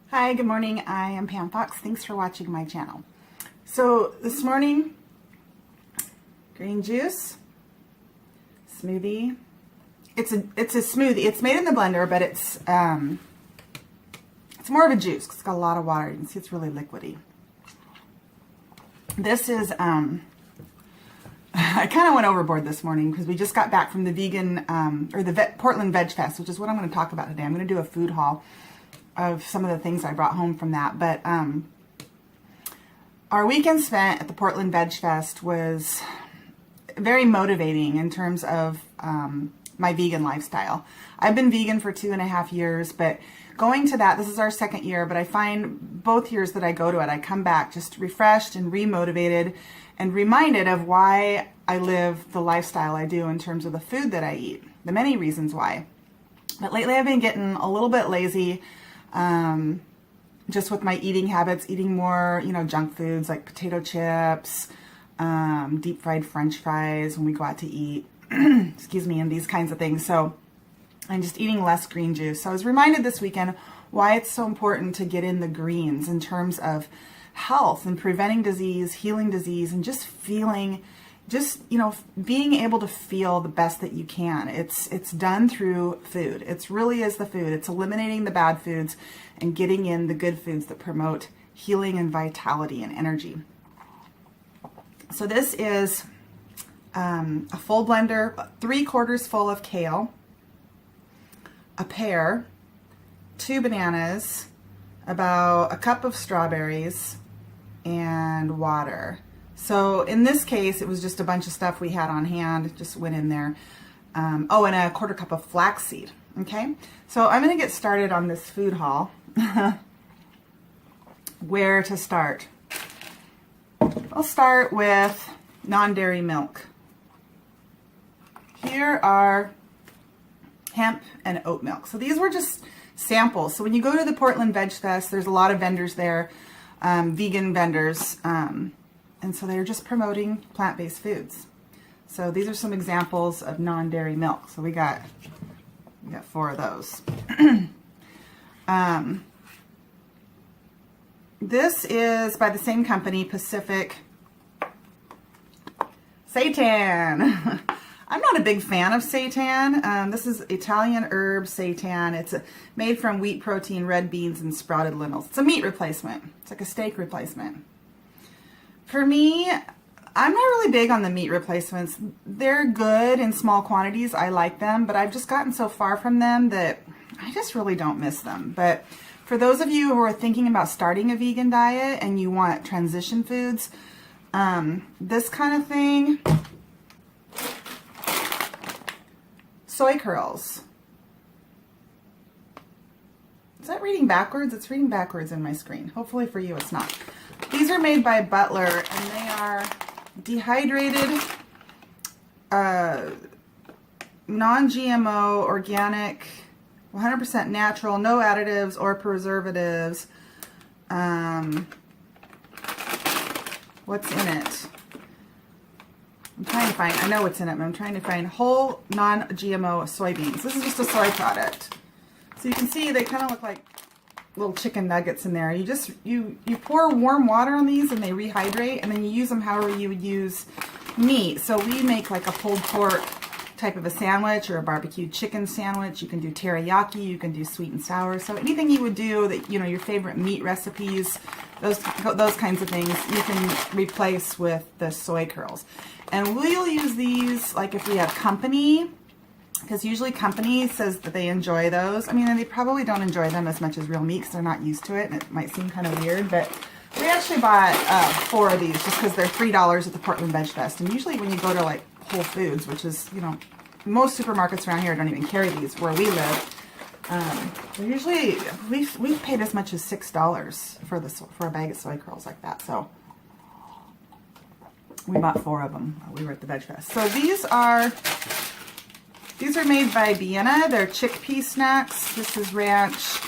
Hi, good morning. I am Pam Fox. Thanks for watching my channel. So this morning, green juice, smoothie. It's a smoothie. It's made in the blender, but it's more of a juice because it's got a lot of water. You can see it's really liquidy. This is I kind of went overboard this morning because we just got back from the vegan Portland VegFest, which is what I'm going to talk about today. I'm going to do a food haul of some of the things I brought home from that. But our weekend spent at the Portland VegFest was very motivating in terms of my vegan lifestyle. I've been vegan for 2.5 years, but going to that, this is our second year, but I find both years that I go to it, I come back just refreshed and remotivated and reminded of why I live the lifestyle I do in terms of the food that I eat, the many reasons why. But lately I've been getting a little bit lazy, just with my eating habits, eating more, junk foods like potato chips, deep fried French fries when we go out to eat, excuse me, and these kinds of things. So I'm just eating less green juice. So I was reminded this weekend why it's so important to get in the greens in terms of health and preventing disease, healing disease, and just feeling, being able to feel the best that you can. It's done through food. It really is the food. It's eliminating the bad foods and getting in the good foods that promote healing and vitality and energy. So this is a full blender, 3/4 full of kale, a pear, 2 bananas, about a cup of strawberries, and water. So in this case, it was just a bunch of stuff we had on hand. It just went in there. And a 1/4 cup of flaxseed. Okay, so I'm going to get started on this food haul. Where to start? I'll start with non-dairy milk. Here are hemp and oat milk. So these were just samples. So when you go to the Portland VegFest, there's a lot of vendors there, vegan vendors, and so they're just promoting plant-based foods. So these are some examples of non-dairy milk. So we got 4 of those. This is by the same company, Pacific Seitan. I'm not a big fan of seitan. This is Italian herb seitan. It's made from wheat protein, red beans, and sprouted lentils. It's a meat replacement. It's like a steak replacement. For me, I'm not really big on the meat replacements. They're good in small quantities. I like them, but I've just gotten so far from them that I just really don't miss them. But for those of you who are thinking about starting a vegan diet and you want transition foods, this kind of thing, soy curls. Is that reading backwards? It's reading backwards in my screen. Hopefully for you it's not. These are made by Butler and they are dehydrated, non-GMO, organic, 100% natural, no additives or preservatives. What's in it? I'm trying to find, I know what's in it, but I'm trying to find whole non-GMO soybeans. This is just a soy product. So you can see they kind of look like little chicken nuggets in there. You pour warm water on these and they rehydrate, and then you use them however you would use meat. So we make like a pulled pork type of a sandwich or a barbecued chicken sandwich. You can do teriyaki, you can do sweet and sour. So anything you would do that, your favorite meat recipes, those kinds of things, you can replace with the soy curls. And we'll use these like if we have company, because usually company says that they enjoy those. I mean, they probably don't enjoy them as much as real meat because they're not used to it, and it might seem kind of weird, but we actually bought 4 of these just because they're $3 at the Portland VegFest. And usually when you go to like Whole Foods, which is, most supermarkets around here don't even carry these where we live. Usually we've paid as much as $6 for a bag of soy curls like that. So we bought 4 of them while we were at the VegFest. So these are made by Vienna. They're chickpea snacks. This is ranch.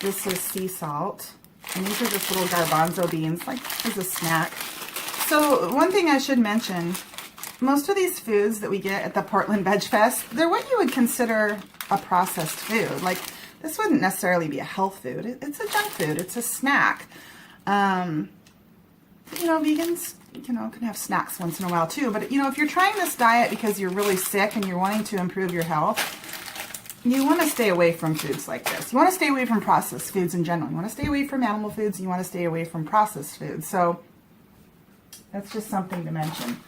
This is sea salt. And these are just little garbanzo beans, like as a snack. So one thing I should mention, most of these foods that we get at the Portland VegFest, they're what you would consider a processed food. Like This wouldn't necessarily be a health food. It's a junk food. It's a snack. You know, vegans, you know, can have snacks once in a while too. But, you know, if you're trying this diet because you're really sick and you're wanting to improve your health, you want to stay away from foods like this. You want to stay away from processed foods in general. You want to stay away from animal foods. And you want to stay away from processed foods. So that's just something to mention.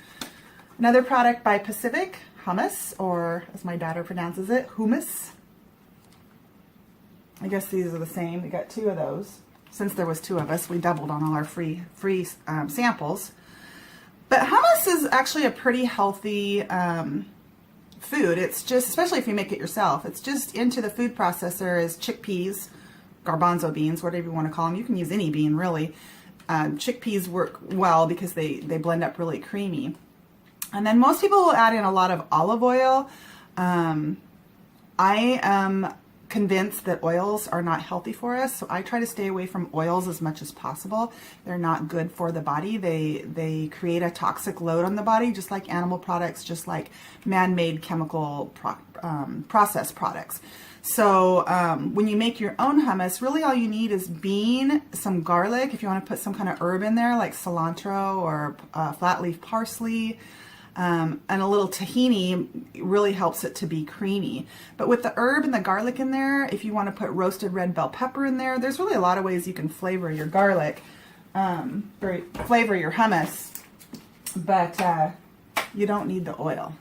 Another product by Pacific, hummus, or as my daughter pronounces it, hummus. I guess these are the same. We got 2 of those. Since there was 2 of us, we doubled on all our free samples. But hummus is actually a pretty healthy food. It's just, especially if you make it yourself, it's just into the food processor as chickpeas, garbanzo beans, whatever you want to call them. You can use any bean, really. Chickpeas work well because they blend up really creamy. And then most people will add in a lot of olive oil. I am convinced that oils are not healthy for us, so I try to stay away from oils as much as possible. They're not good for the body. They create a toxic load on the body, just like animal products, just like man-made chemical processed products. So when you make your own hummus, really all you need is bean, some garlic, if you want to put some kind of herb in there like cilantro or flat leaf parsley, and a little tahini really helps it to be creamy. But with the herb and the garlic in there, if you want to put roasted red bell pepper in there, there's really a lot of ways you can flavor your garlic, or flavor your hummus, but you don't need the oil.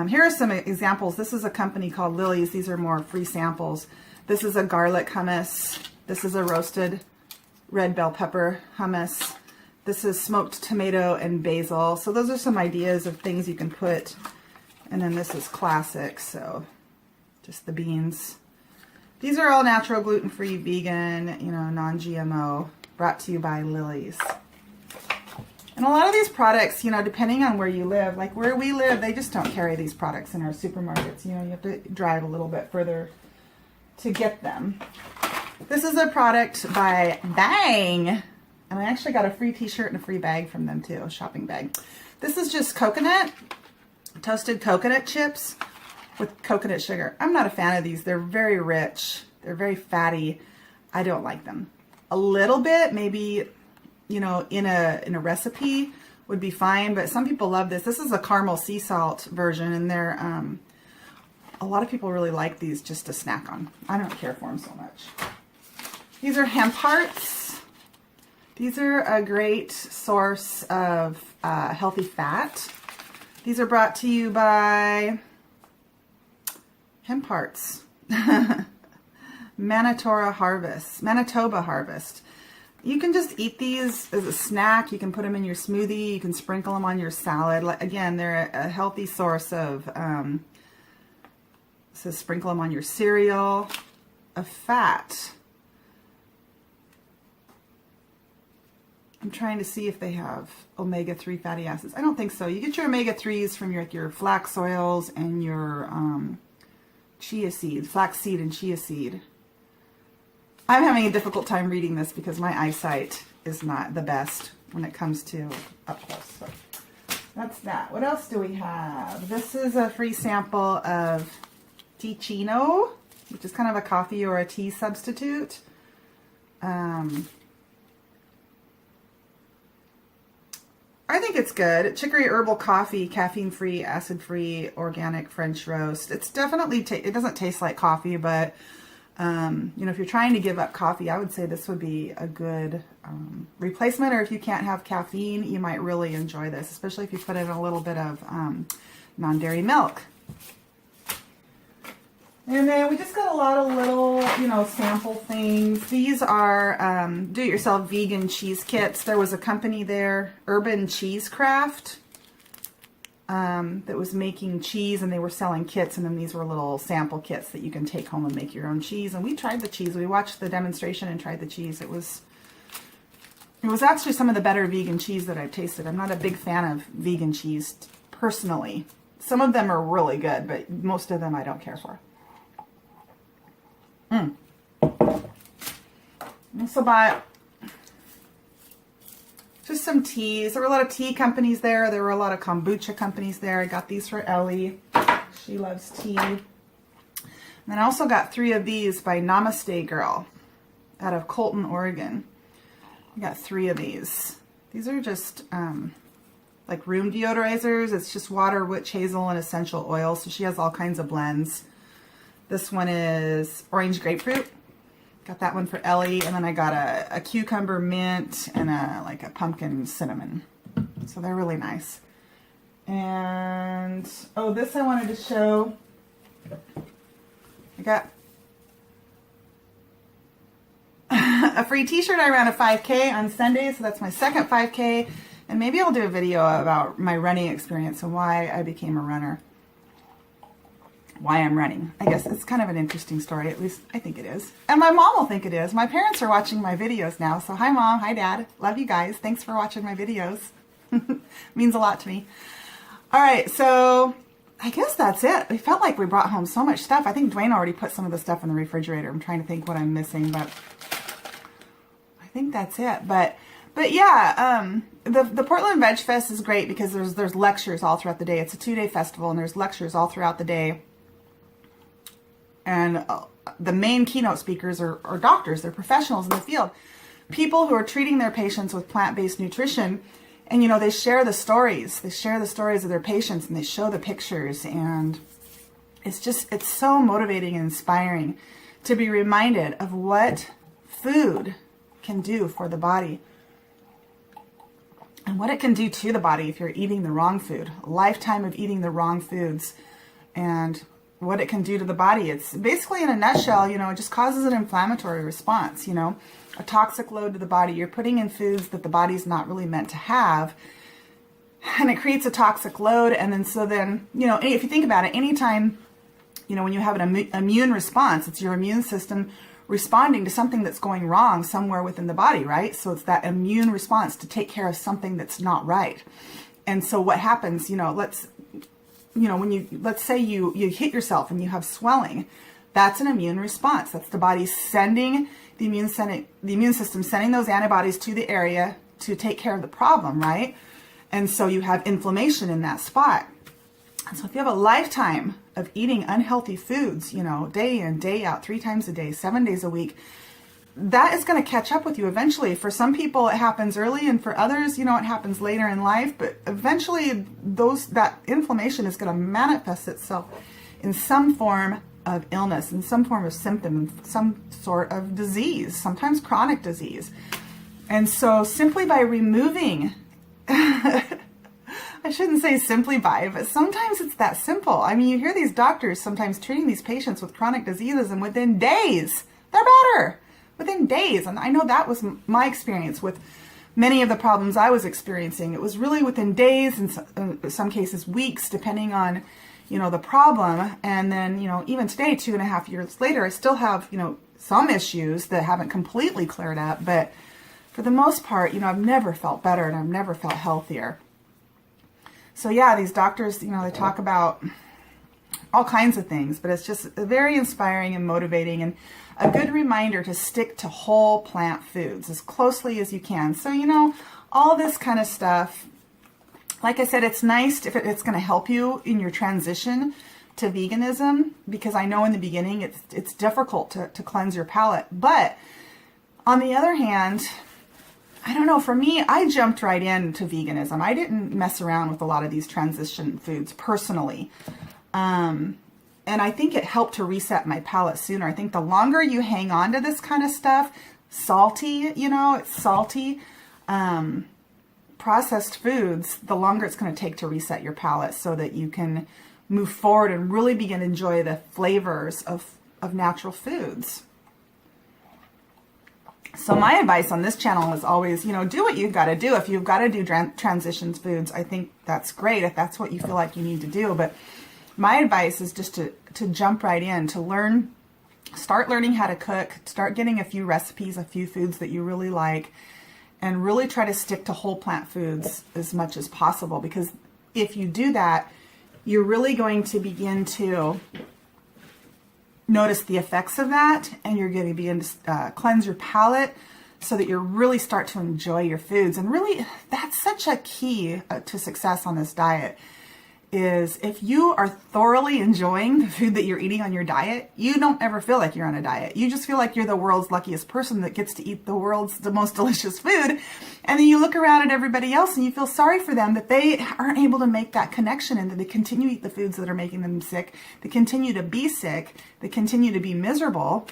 Here are some examples. This is a company called Lily's. These are more free samples. This is a garlic hummus. This is a roasted red bell pepper hummus. This is smoked tomato and basil. So those are some ideas of things you can put. And then this is classic, so just the beans. These are all natural, gluten-free, vegan, you know, non-GMO, brought to you by Lily's. And a lot of these products, you know, depending on where you live, like where we live, they just don't carry these products in our supermarkets. You know, you have to drive a little bit further to get them. This is a product by Bang. And I actually got a free t-shirt and a free bag from them too, a shopping bag. This is just coconut, toasted coconut chips with coconut sugar. I'm not a fan of these. They're very rich. They're very fatty. I don't like them. A little bit, maybe, you know, in a recipe would be fine, but some people love this. This is a caramel sea salt version, and they're, a lot of people really like these just to snack on. I don't care for them so much. These are hemp hearts. These are a great source of healthy fat. These are brought to you by Hemp Hearts. Manitoba Harvest. You can just eat these as a snack. You can put them in your smoothie. You can sprinkle them on your salad. Again, they're a healthy source of, so sprinkle them on your cereal, of fat. I'm trying to see if they have omega-3 fatty acids. I don't think so. You get your omega-3s from your flax oils and your chia seeds, flaxseed and chia seed. I'm having a difficult time reading this because my eyesight is not the best when it comes to up close. So that's that. What else do we have? This is a free sample of Ticino, which is kind of a coffee or a tea substitute. I think it's good. Chicory herbal coffee, caffeine-free, acid-free, organic French roast. It's definitely, it doesn't taste like coffee, but, you know, if you're trying to give up coffee, I would say this would be a good replacement. Or if you can't have caffeine, you might really enjoy this, especially if you put in a little bit of non-dairy milk. And then we just got a lot of little, you know, sample things. These are do-it-yourself vegan cheese kits. There was a company there, Urban Cheesecraft, that was making cheese, and they were selling kits, and then these were little sample kits that you can take home and make your own cheese. And we tried the cheese. We watched the demonstration and tried the cheese. It was actually some of the better vegan cheese that I've tasted. I'm not a big fan of vegan cheese personally. Some of them are really good, but most of them I don't care for. Also bought just some teas. There were a lot of tea companies there. There were a lot of kombucha companies there. I got these for Ellie. She loves tea. And then I also got 3 of these by Namaste Girl out of Colton, Oregon. I got 3 of these. These are just like room deodorizers. It's just water, witch hazel, and essential oil. So she has all kinds of blends. This one is orange grapefruit. Got that one for Ellie. And then I got a cucumber mint and like a pumpkin cinnamon. So they're really nice. And, oh, this I wanted to show. I got a free t-shirt. I ran a 5K on Sunday, so that's my second 5K. And maybe I'll do a video about my running experience and why I became a runner. Why I'm running. I guess it's kind of an interesting story. At least I think it is. And my mom will think it is. My parents are watching my videos now. So hi Mom, hi Dad. Love you guys. Thanks for watching my videos. Means a lot to me. All right, so I guess that's it. It felt like we brought home so much stuff. I think Dwayne already put some of the stuff in the refrigerator. I'm trying to think what I'm missing, but I think that's it. But yeah, the Portland VegFest is great because there's lectures all throughout the day. It's a 2-day festival, and there's lectures all throughout the day. And the main keynote speakers are doctors. They're professionals in the field. People who are treating their patients with plant-based nutrition. And, you know, they share the stories. They share the stories of their patients, and they show the pictures. And it's so motivating and inspiring to be reminded of what food can do for the body. And what it can do to the body if you're eating the wrong food. A lifetime of eating the wrong foods. And what it can do to the body. It's basically, in a nutshell, you know, it just causes an inflammatory response, you know. A toxic load to the body. You're putting in foods that the body's not really meant to have, and it creates a toxic load. And then, you know, if you think about it, anytime, you know, when you have an immune response, it's your immune system responding to something that's going wrong somewhere within the body, right? So it's that immune response to take care of something that's not right. And so what happens, you know, let's say you hit yourself and you have swelling. That's an immune response. That's the body sending the immune system sending those antibodies to the area to take care of the problem, right? And so you have inflammation in that spot. And so if you have a lifetime of eating unhealthy foods, you know, day in, day out, 3 times a day, 7 days a week, that is going to catch up with you eventually. For some people, it happens early, and for others, you know, it happens later in life. But eventually, that inflammation is going to manifest itself in some form of illness, in some form of symptom, some sort of disease, sometimes chronic disease. And so simply by removing, I shouldn't say simply by, but sometimes it's that simple. I mean, you hear these doctors sometimes treating these patients with chronic diseases, and within days, they're better. Within days. And I know that was my experience with many of the problems I was experiencing. It was really within days, in some cases weeks, depending on, you know, the problem. And then, you know, even today, 2.5 years later, I still have, you know, some issues that haven't completely cleared up. But for the most part, you know, I've never felt better, and I've never felt healthier. So yeah, these doctors, you know, they talk about all kinds of things, but it's just very inspiring and motivating, and a good reminder to stick to whole plant foods as closely as you can. So, you know, all this kind of stuff, like I said, it's nice if it's going to help you in your transition to veganism, because I know in the beginning it's difficult to cleanse your palate. But on the other hand, I don't know, for me, I jumped right into veganism. I didn't mess around with a lot of these transition foods personally. And I think it helped to reset my palate sooner. I think the longer you hang on to this kind of stuff, salty, you know, it's salty, processed foods, the longer it's going to take to reset your palate so that you can move forward and really begin to enjoy the flavors of natural foods. So my advice on this channel is always, you know, do what you've got to do. If you've got to do transitions foods, I think that's great if that's what you feel like you need to do. But my advice is just to jump right in, to start learning how to cook, start getting a few recipes, a few foods that you really like, and really try to stick to whole plant foods as much as possible. Because if you do that, you're really going to begin to notice the effects of that, and you're going to begin to cleanse your palate so that you really start to enjoy your foods. And really, that's such a key to success on this diet, is if you are thoroughly enjoying the food that you're eating on your diet, you don't ever feel like you're on a diet. You just feel like you're the world's luckiest person that gets to eat the most delicious food. And then you look around at everybody else and you feel sorry for them that they aren't able to make that connection and that they continue to eat the foods that are making them sick. They continue to be sick. They continue to be miserable.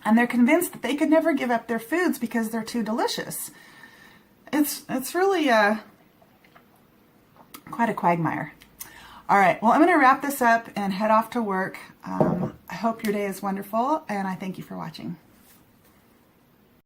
And they're convinced that they could never give up their foods because they're too delicious. It's really quite a quagmire. All right, well, I'm going to wrap this up and head off to work. I hope your day is wonderful, and I thank you for watching.